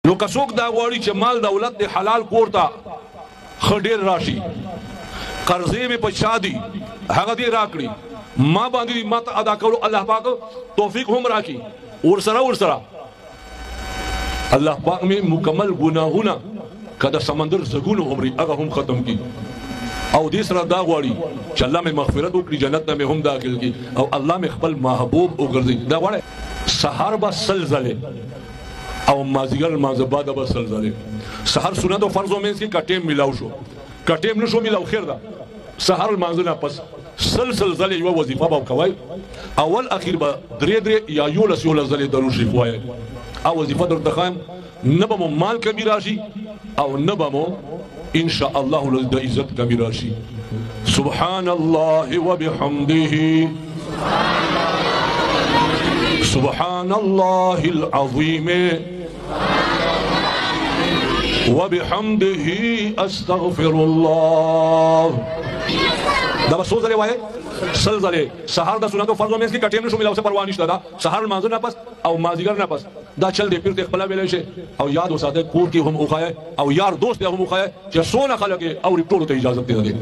نو کڅوک دا غواړي چې مال دولت د حلال کور ته خډیر راشي قرضې مې په شادي هغه دې راکړي ما باندې ما ته ادا کولو الله پاک توفیق هم راکړي ورسره الله پاک مې مکمل ګناهونه کده سمندر زګونو عمري هغه هم ختم کی او دې سره دا غواړي چې الله مې مغفرت وکړي جنت ته مې هم داخل کی او الله مې خپل محبوب وګرځي دا غواړي سحر با سلزله او مازیګر مازباده به سلزله سحر سنت او فرض او مینس کې کټیم ملاو شو کټیم نشو ملاو خیر دا سحر المانزونه پس سلزله یو وظیفه به کوي اول اخیر به درې یا یولس زله درو شي کوي او وظیفه درته خام نه به مال کمی راشي او نه به ان شاء الله د عزت کمی راشي سبحان الله وبحمده سبحان الله العظيم وبحمده استغفر الله دا بس سوزله وای سلزله سحر د سنت او فرض مې کې کټیم نشو ملاو څه پروا نشته دا سحر مانځ نه پس او مازیګر نه پس دا چل دی پیر ته خپل ویلې شي او یاد وساته کور کې هم اوخای او یار دوست هم اوخای چې سونه خلک او ټول ته اجازه دی